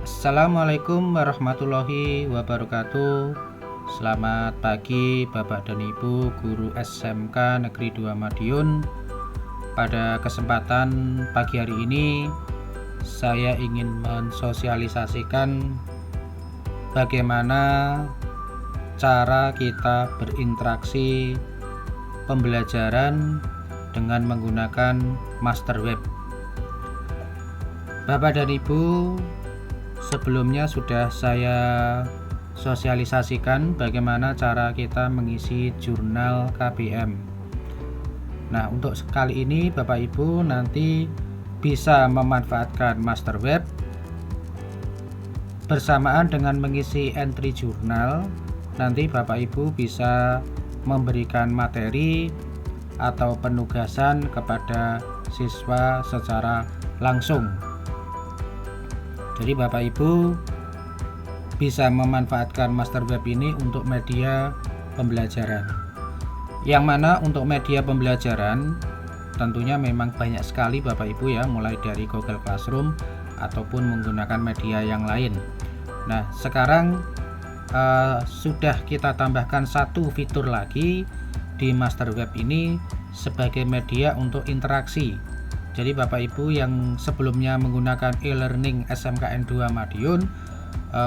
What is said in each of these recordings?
Assalamualaikum warahmatullahi wabarakatuh. Selamat pagi Bapak dan Ibu guru SMK Negeri 2 Madiun. Pada kesempatan pagi hari ini saya ingin mensosialisasikan bagaimana cara kita berinteraksi pembelajaran dengan menggunakan master web. Bapak dan Ibu, sebelumnya sudah saya sosialisasikan bagaimana cara kita mengisi jurnal KBM. Nah, untuk kali ini Bapak Ibu nanti bisa memanfaatkan master web bersamaan dengan mengisi entry jurnal. Nanti Bapak Ibu bisa memberikan materi atau penugasan kepada siswa secara langsung. Jadi Bapak Ibu bisa memanfaatkan master web ini untuk media pembelajaran. Yang mana untuk media pembelajaran tentunya memang banyak sekali Bapak Ibu ya, mulai dari Google Classroom ataupun menggunakan media yang lain. Nah, sekarang sudah kita tambahkan satu fitur lagi di master web ini sebagai media untuk interaksi. Jadi Bapak Ibu yang sebelumnya menggunakan e-learning SMKN 2 Madiun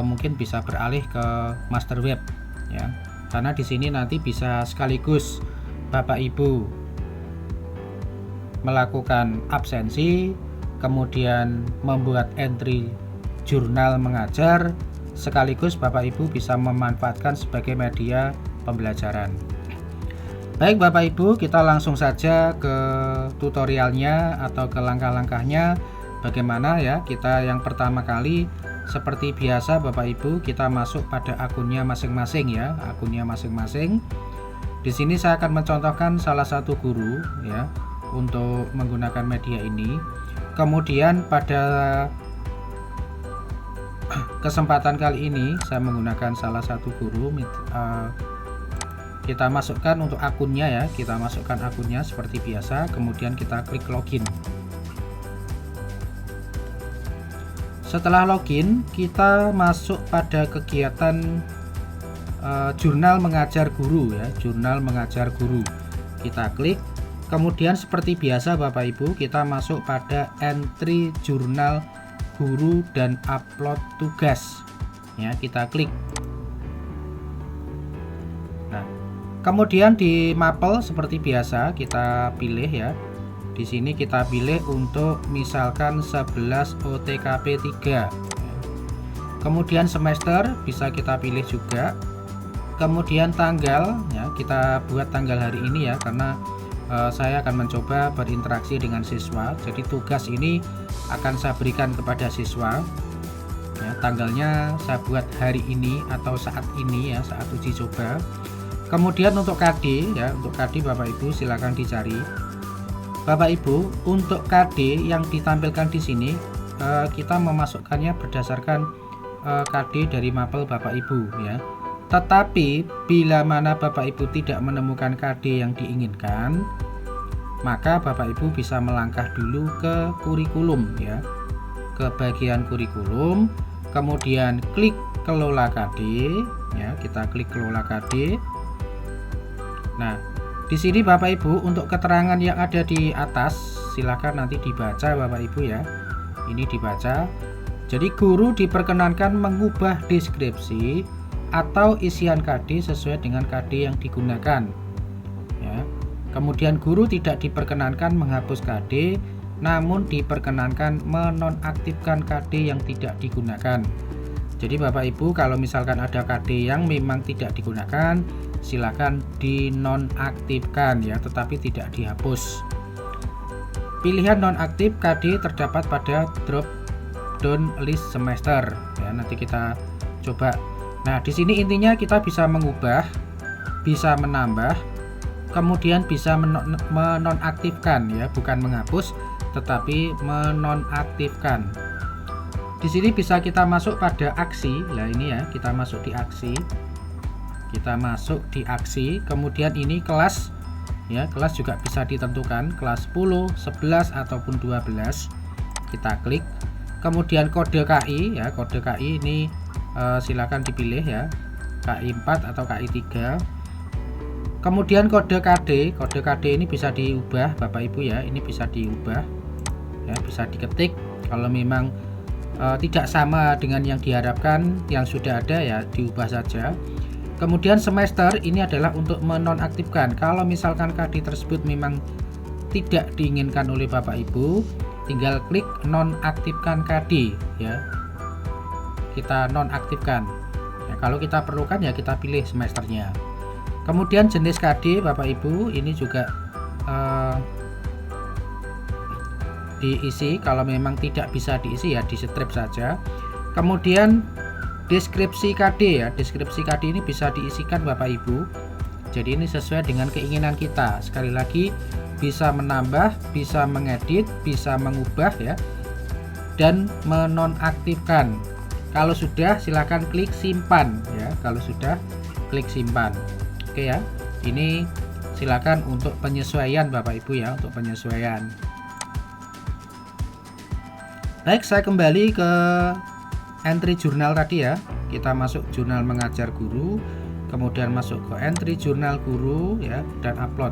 mungkin bisa beralih ke master web ya. Karena di sini nanti bisa sekaligus Bapak Ibu melakukan absensi, kemudian membuat entry jurnal mengajar, sekaligus Bapak Ibu bisa memanfaatkan sebagai media pembelajaran. Baik Bapak Ibu, kita langsung saja ke tutorialnya atau ke langkah-langkahnya bagaimana ya. Kita yang pertama kali seperti biasa Bapak Ibu, kita masuk pada akunnya masing-masing ya, akunnya masing-masing. Di sini saya akan mencontohkan salah satu guru ya untuk menggunakan media ini. Kemudian pada kesempatan kali ini saya menggunakan salah satu guru, kita masukkan untuk akunnya ya, kita masukkan akunnya seperti biasa, kemudian kita klik login. Setelah login, kita masuk pada kegiatan jurnal mengajar guru ya, jurnal mengajar guru. Kita klik, kemudian seperti biasa Bapak Ibu, kita masuk pada entry jurnal guru dan upload tugas ya, kita klik. Nah, kemudian di mapel seperti biasa kita pilih ya. Di sini kita pilih untuk misalkan 11 OTKP 3. Kemudian semester bisa kita pilih juga. Kemudian tanggal ya, kita buat tanggal hari ini ya, karena saya akan mencoba berinteraksi dengan siswa. Jadi tugas ini akan saya berikan kepada siswa ya, tanggalnya saya buat hari ini atau saat ini ya, saat uji coba. Kemudian untuk KD ya, untuk KD Bapak Ibu silakan dicari. Bapak Ibu, untuk KD yang ditampilkan di sini kita memasukkannya berdasarkan KD dari mapel Bapak Ibu ya. Tetapi bila mana Bapak Ibu tidak menemukan KD yang diinginkan, maka Bapak Ibu bisa melangkah dulu ke kurikulum ya, ke bagian kurikulum, kemudian klik kelola KD ya, kita klik kelola KD. Nah, di sini Bapak Ibu untuk keterangan yang ada di atas silakan nanti dibaca Bapak Ibu ya. Ini dibaca. Jadi guru diperkenankan mengubah deskripsi atau isian KD sesuai dengan KD yang digunakan ya. Kemudian guru tidak diperkenankan menghapus KD, namun diperkenankan menonaktifkan KD yang tidak digunakan. Jadi Bapak Ibu kalau misalkan ada KD yang memang tidak digunakan, silakan dinonaktifkan ya, tetapi tidak dihapus. Pilihan nonaktif KD terdapat pada drop down list semester ya, nanti kita coba. Nah, di sini intinya kita bisa mengubah, bisa menambah, kemudian bisa menonaktifkan ya, bukan menghapus tetapi menonaktifkan. Di sini bisa kita masuk pada aksi. Nah, ini ya, kita masuk di aksi. Kita masuk di aksi, kemudian ini kelas ya. Kelas juga bisa ditentukan, kelas 10, 11 ataupun 12. Kita klik. Kemudian kode KI ya, kode KI ini silakan dipilih ya, KI 4 atau KI 3. Kemudian kode KD ini bisa diubah Bapak Ibu ya, ini bisa diubah ya, bisa diketik. Kalau memang tidak sama dengan yang diharapkan yang sudah ada ya, diubah saja. Kemudian semester ini adalah untuk menonaktifkan. Kalau misalkan KD tersebut memang tidak diinginkan oleh Bapak Ibu, tinggal klik nonaktifkan KD ya, kita nonaktifkan ya. Kalau kita perlukan ya kita pilih semesternya. Kemudian jenis KD Bapak Ibu ini juga diisi. Kalau memang tidak bisa diisi ya di strip saja. Kemudian deskripsi KD ya, deskripsi KD ini bisa diisikan Bapak Ibu. Jadi ini sesuai dengan keinginan kita. Sekali lagi, bisa menambah, bisa mengedit, bisa mengubah ya, dan menonaktifkan. Kalau sudah silakan klik simpan ya, kalau sudah klik simpan. Oke ya, ini silakan untuk penyesuaian Bapak Ibu ya, untuk penyesuaian. Baik, saya kembali ke entry jurnal tadi ya. Kita masuk jurnal mengajar guru, kemudian masuk ke entry jurnal guru ya, dan upload.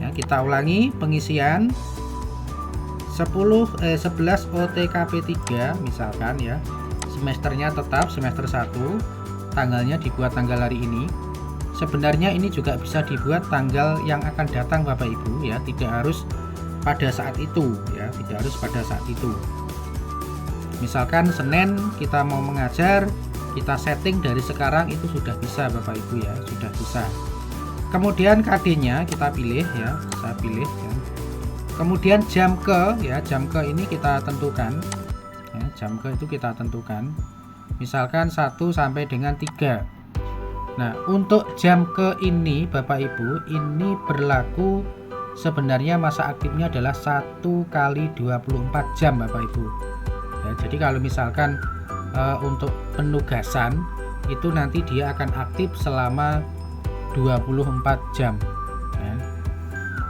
Ya, kita ulangi pengisian 11 OTKP 3 misalkan ya. Semesternya tetap semester 1, tanggalnya dibuat tanggal hari ini. Sebenarnya ini juga bisa dibuat tanggal yang akan datang Bapak Ibu ya, tidak harus pada saat itu ya, tidak harus pada saat itu. Misalkan Senin kita mau mengajar, kita setting dari sekarang itu sudah bisa Bapak Ibu ya, sudah bisa. Kemudian KD-nya kita pilih ya, saya pilih ya. Kemudian jam ke ya, jam ke ini kita tentukan ya, jam ke itu kita tentukan. Misalkan 1 sampai dengan 3. Nah, untuk jam ke ini Bapak Ibu, ini berlaku sebenarnya masa aktifnya adalah 1 kali 24 jam Bapak Ibu. Ya, jadi kalau misalkan untuk penugasan itu nanti dia akan aktif selama 24 jam ya.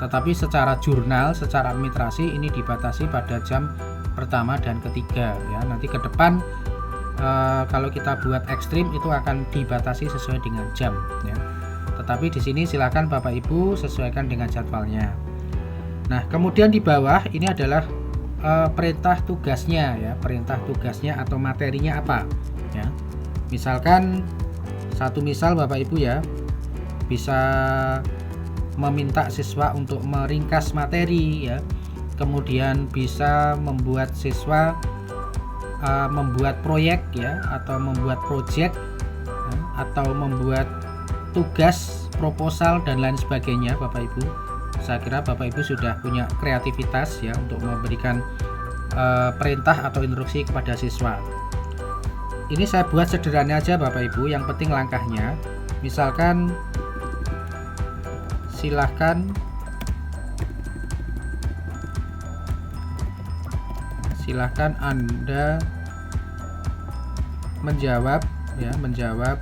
Tetapi secara jurnal, secara administrasi ini dibatasi pada jam pertama dan ketiga ya. Nanti ke depan kalau kita buat ekstrim itu akan dibatasi sesuai dengan jam ya. Tetapi di sini silakan Bapak Ibu sesuaikan dengan jadwalnya. Nah, kemudian di bawah ini adalah perintah tugasnya ya, perintah tugasnya atau materinya apa ya. Misalkan satu misal Bapak Ibu ya, bisa meminta siswa untuk meringkas materi ya, kemudian bisa membuat siswa membuat proyek ya, atau membuat project ya, atau membuat tugas proposal dan lain sebagainya Bapak Ibu. Saya kira Bapak Ibu sudah punya kreativitas ya untuk memberikan perintah atau instruksi kepada siswa. Ini saya buat sederhana aja Bapak Ibu, yang penting langkahnya. Misalkan silahkan Anda menjawab ya, menjawab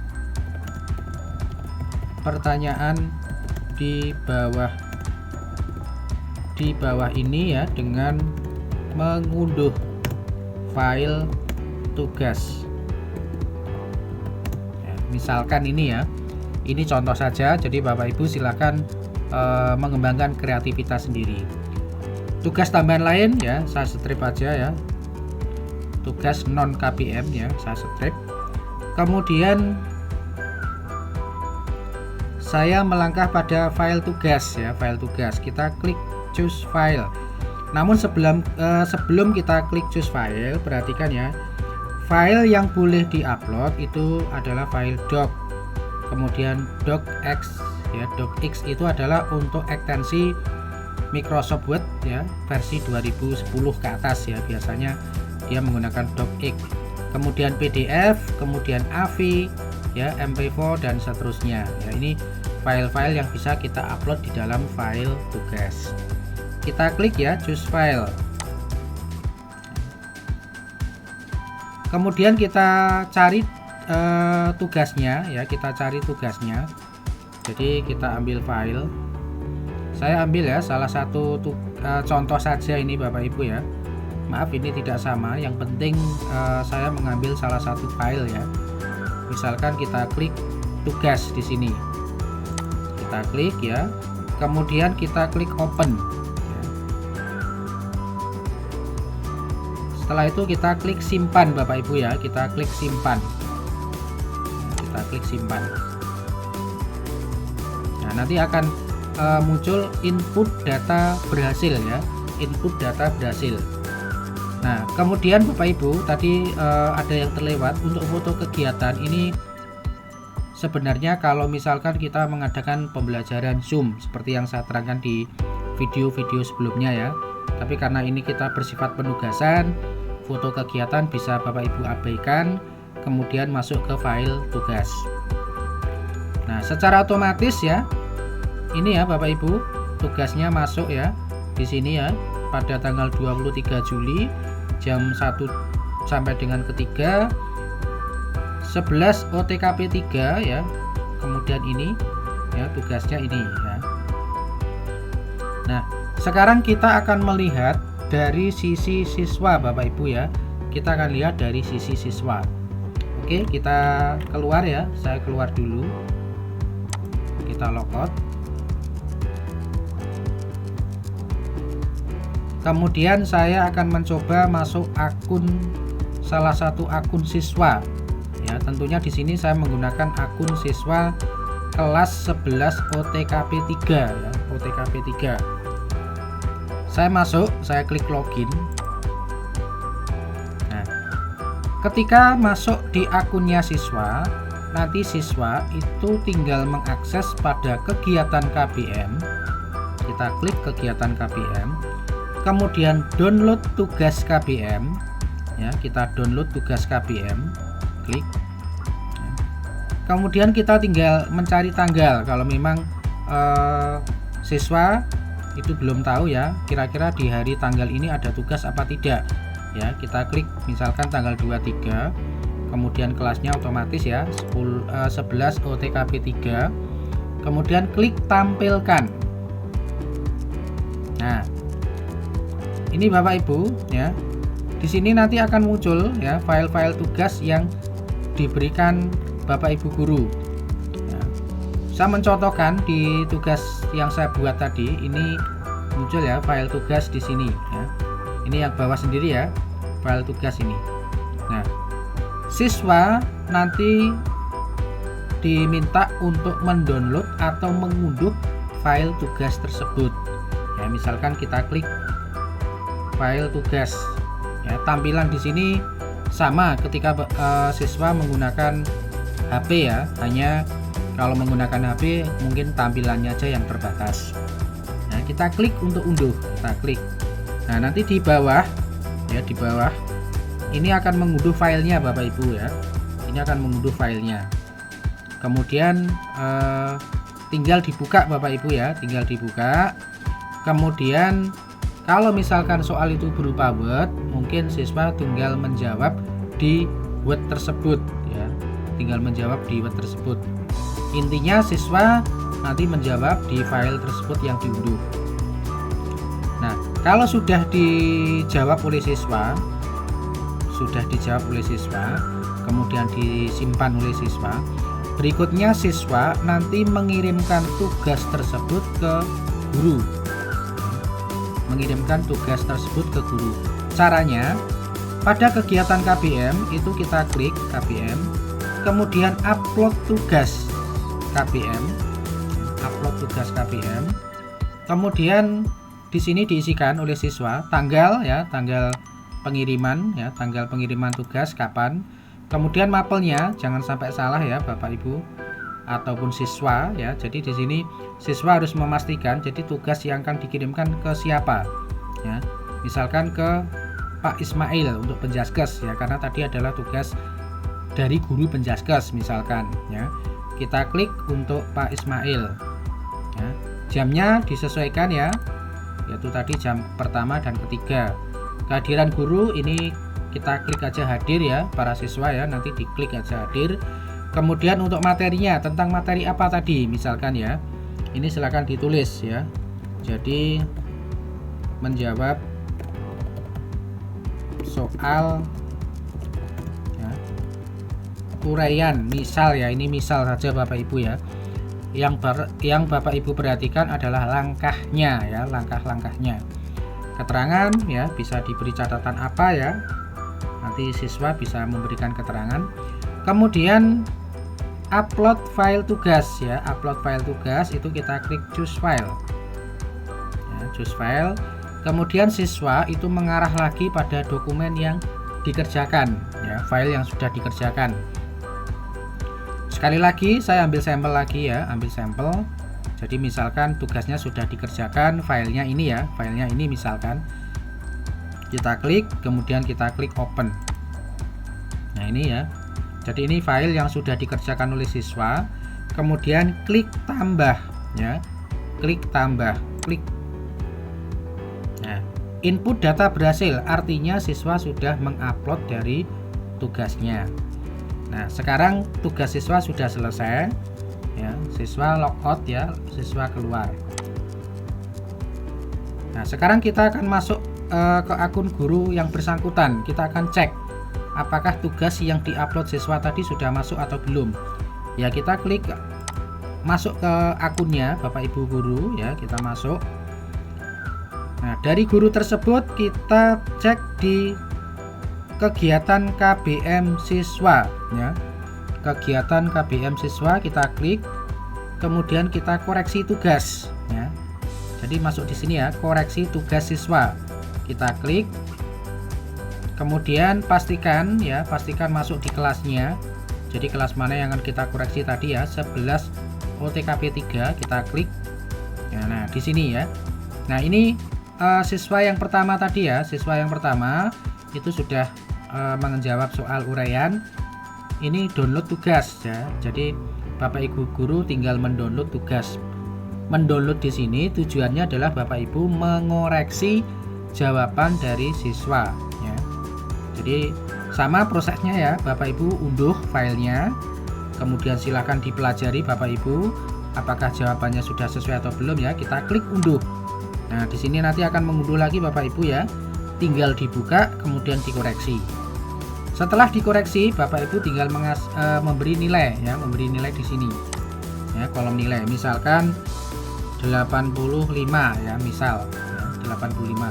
pertanyaan di bawah ini ya, dengan mengunduh file tugas ya, misalkan ini ya, ini contoh saja. Jadi Bapak Ibu silakan mengembangkan kreativitas sendiri. Tugas tambahan lain ya, saya strip aja ya, tugas non KPM ya, saya strip. Kemudian saya melangkah pada file tugas ya, file tugas. Kita klik choose file. Namun sebelum kita klik choose file, perhatikan ya, file yang boleh diupload itu adalah file doc, kemudian docx ya. Docx itu adalah untuk ekstensi Microsoft Word ya, versi 2010 ke atas ya, biasanya dia menggunakan docx. Kemudian PDF, kemudian AVI ya, MP4 dan seterusnya ya. Ini file-file yang bisa kita upload di dalam file tugas. Kita klik ya choose file. Kemudian kita cari tugasnya ya, kita cari tugasnya. Jadi kita ambil file Saya ambil ya salah satu contoh saja ini Bapak Ibu ya. Maaf ini tidak sama, yang penting saya mengambil salah satu file ya. Misalkan kita klik tugas di sini. Kita klik ya. Kemudian kita klik open. Setelah itu kita klik simpan Bapak Ibu ya. Kita klik simpan. Kita klik simpan. Nah, nanti akan muncul input data berhasil ya. Input data berhasil. Nah, kemudian Bapak Ibu tadi ada yang terlewat untuk foto kegiatan ini. Sebenarnya kalau misalkan kita mengadakan pembelajaran Zoom seperti yang saya terangkan di video-video sebelumnya ya. Tapi karena ini kita bersifat penugasan, foto kegiatan bisa Bapak Ibu abaikan, kemudian masuk ke file tugas. Nah, secara otomatis ya, ini ya Bapak Ibu, tugasnya masuk ya di sini ya pada tanggal 23 Juli jam 1 sampai dengan ketiga 11 OTKP 3 ya. Kemudian ini ya tugasnya ini ya. Nah, sekarang kita akan melihat dari sisi siswa Bapak Ibu ya. Kita akan lihat dari sisi siswa. Oke, kita keluar ya. Saya keluar dulu. Kita logout. Kemudian saya akan mencoba masuk akun salah satu akun siswa. Ya, tentunya di sini saya menggunakan akun siswa kelas 11 OTKP 3 ya, OTKP 3. Saya masuk, saya klik login. Nah, ketika masuk di akunnya siswa, nanti siswa itu tinggal mengakses pada kegiatan KBM. Kita klik kegiatan KBM. Kemudian download tugas KBM ya, kita download tugas KBM, klik. Kemudian kita tinggal mencari tanggal kalau memang siswa itu belum tahu ya kira-kira di hari tanggal ini ada tugas apa tidak ya. Kita klik misalkan tanggal 23, kemudian kelasnya otomatis ya 11 OTKP 3, kemudian klik tampilkan. Nah, ini Bapak Ibu ya. Di sini nanti akan muncul ya file-file tugas yang diberikan Bapak Ibu guru. Ya. Saya mencontohkan di tugas yang saya buat tadi, ini muncul ya file tugas di sini ya. Ini yang bawah sendiri ya, file tugas ini. Nah, siswa nanti diminta untuk mendownload atau mengunduh file tugas tersebut. Ya, misalkan kita klik file tugas ya, tampilan di sini sama ketika siswa menggunakan HP ya, hanya kalau menggunakan HP mungkin tampilannya aja yang terbatas. Nah, kita klik untuk unduh, kita klik. Nah, nanti di bawah ya, di bawah ini akan mengunduh filenya Bapak Ibu ya. Ini akan mengunduh filenya. Kemudian tinggal dibuka Bapak Ibu ya, tinggal dibuka. Kemudian kalau misalkan soal itu berupa Word, mungkin siswa tinggal menjawab di Word tersebut ya. Tinggal menjawab di Word tersebut. Intinya siswa nanti menjawab di file tersebut yang diunduh. Nah, kalau sudah dijawab oleh siswa, kemudian disimpan oleh siswa, berikutnya siswa nanti mengirimkan tugas tersebut ke guru. Mengirimkan tugas tersebut ke guru. Caranya pada kegiatan KBM itu kita klik KBM, kemudian upload tugas KBM, upload tugas KBM. Kemudian di sini diisikan oleh siswa tanggal ya, tanggal pengiriman ya, tanggal pengiriman tugas kapan. Kemudian mapelnya jangan sampai salah ya Bapak Ibu ataupun siswa ya. Jadi di sini siswa harus memastikan jadi tugas yang akan dikirimkan ke siapa ya. Misalkan ke Pak Ismail untuk Penjaskes ya, karena tadi adalah tugas dari guru Penjaskes misalkan ya. Kita klik untuk Pak Ismail ya. Jamnya disesuaikan ya, yaitu tadi jam pertama dan ketiga. Kehadiran guru ini kita klik aja hadir ya para siswa ya, nanti diklik aja hadir. Kemudian untuk materinya, tentang materi apa tadi misalkan ya, ini silakan ditulis ya, Jadi menjawab soal ya, uraian misal ya, ini misal saja Bapak Ibu ya. Yang Bapak Ibu perhatikan adalah langkahnya ya, langkah-langkahnya. Keterangan ya, bisa diberi catatan apa ya, nanti siswa bisa memberikan keterangan. Kemudian upload file tugas ya, upload file tugas itu kita klik choose file ya, choose file. Kemudian siswa itu mengarah lagi pada dokumen yang dikerjakan ya, file yang sudah dikerjakan. Sekali lagi saya ambil sampel lagi ya, ambil sampel. Jadi misalkan tugasnya sudah dikerjakan, filenya ini ya, filenya ini misalkan. Kita klik, kemudian kita klik open. Nah ini ya. Jadi ini file yang sudah dikerjakan oleh siswa. Kemudian klik tambah ya. Klik tambah, klik. Nah, input data berhasil, artinya siswa sudah mengupload dari tugasnya. Nah, sekarang tugas siswa sudah selesai ya, siswa logout ya, siswa keluar. Nah, sekarang kita akan masuk ke akun guru yang bersangkutan. Kita akan cek apakah tugas yang diupload siswa tadi sudah masuk atau belum. Ya, kita klik masuk ke akunnya Bapak Ibu guru ya, kita masuk. Nah, dari guru tersebut kita cek di kegiatan KBM siswa ya. Kegiatan KBM siswa kita klik, kemudian kita koreksi tugas ya. Jadi masuk di sini ya, koreksi tugas siswa. Kita klik. Kemudian pastikan ya, pastikan masuk di kelasnya. Jadi kelas mana yang akan kita koreksi tadi ya, 11 OTKP 3, kita klik. Ya, nah, di sini ya. Nah, ini siswa yang pertama tadi ya, siswa yang pertama itu sudah menjawab soal uraian. Ini download tugas ya. Jadi Bapak Ibu guru tinggal mendownload tugas. Mendownload di sini tujuannya adalah Bapak Ibu mengoreksi jawaban dari siswa ya. Jadi sama prosesnya ya, Bapak Ibu unduh filenya. Kemudian silahkan dipelajari Bapak Ibu apakah jawabannya sudah sesuai atau belum ya. Kita klik unduh. Nah, di sini nanti akan mengunduh lagi Bapak Ibu ya. Tinggal dibuka kemudian dikoreksi. Setelah dikoreksi, Bapak Ibu tinggal memberi nilai ya, memberi nilai di sini. Ya, kolom nilai. Misalkan 85 ya, misal ya, 85.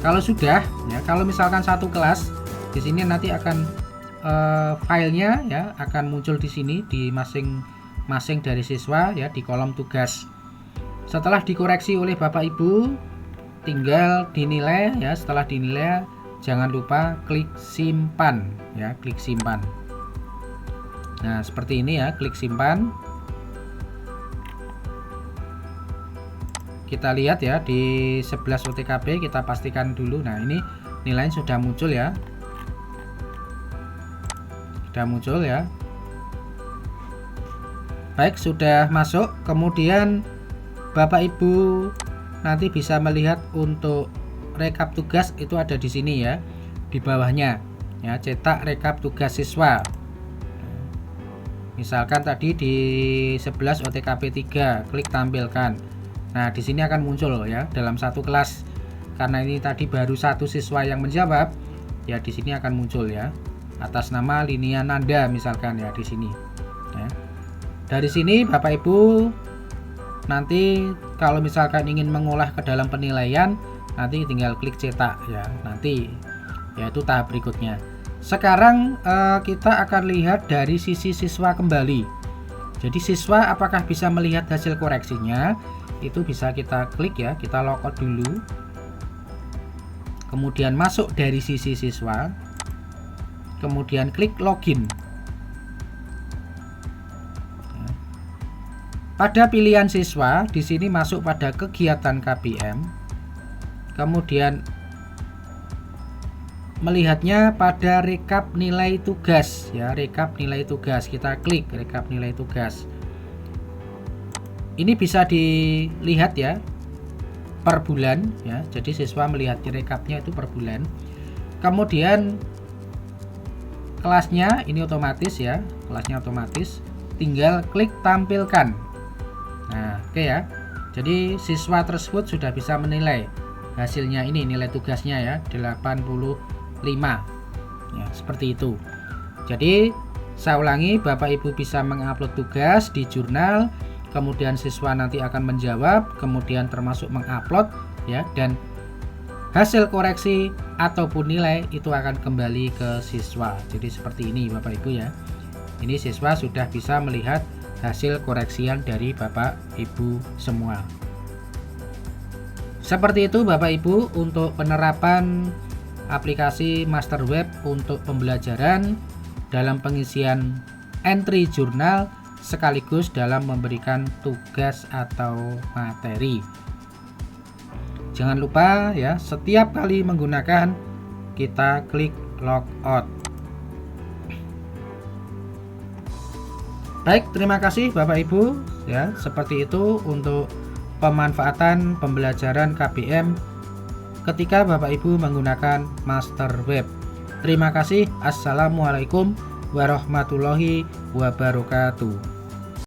Kalau sudah ya, kalau misalkan satu kelas, di sini nanti akan filenya ya akan muncul di sini di masing-masing dari siswa ya, di kolom tugas. Setelah dikoreksi oleh Bapak Ibu, tinggal dinilai ya. Setelah dinilai, jangan lupa klik simpan ya, klik simpan. Nah, seperti ini ya, klik simpan. Kita lihat ya di 11 OTKP, kita pastikan dulu. Nah, ini nilainya sudah muncul ya. Sudah muncul ya. Baik, sudah masuk. Kemudian Bapak Ibu nanti bisa melihat untuk rekap tugas itu ada di sini ya, di bawahnya ya, cetak rekap tugas siswa. Misalkan tadi di 11 OTKP 3, klik tampilkan. Nah, di sini akan muncul ya dalam satu kelas. Karena ini tadi baru satu siswa yang menjawab, ya di sini akan muncul ya atas nama Linia Nanda misalkan ya di sini. Ya. Dari sini Bapak Ibu nanti kalau misalkan ingin mengolah ke dalam penilaian, nanti tinggal klik cetak ya, nanti yaitu tahap berikutnya. Sekarang kita akan lihat dari sisi siswa kembali. Jadi siswa apakah bisa melihat hasil koreksinya, itu bisa kita klik ya, kita logout dulu, kemudian masuk dari sisi siswa, kemudian klik login. Pada pilihan siswa, di sini masuk pada kegiatan KBM, kemudian melihatnya pada rekap nilai tugas ya, rekap nilai tugas. Kita klik rekap nilai tugas. Ini bisa dilihat ya per bulan ya. Jadi siswa melihat di rekapnya itu per bulan. Kemudian kelasnya ini otomatis ya, kelasnya otomatis. Tinggal klik tampilkan. Nah, oke ya. Jadi siswa tersebut sudah bisa menilai hasilnya, ini nilai tugasnya ya 85 ya, seperti itu. Jadi saya ulangi, Bapak Ibu bisa mengupload tugas di jurnal, kemudian siswa nanti akan menjawab, kemudian termasuk mengupload ya, dan hasil koreksi ataupun nilai itu akan kembali ke siswa. Jadi seperti ini Bapak Ibu ya. Ini siswa sudah bisa melihat hasil koreksian dari Bapak Ibu semua. Seperti itu Bapak Ibu untuk penerapan aplikasi Master Web untuk pembelajaran dalam pengisian entry jurnal sekaligus dalam memberikan tugas atau materi. Jangan lupa ya, setiap kali menggunakan kita klik logout. Baik, terima kasih Bapak Ibu ya. Seperti itu untuk pemanfaatan pembelajaran KBM ketika Bapak Ibu menggunakan Master Web. Terima kasih. Assalamualaikum warahmatullahi wabarakatuh.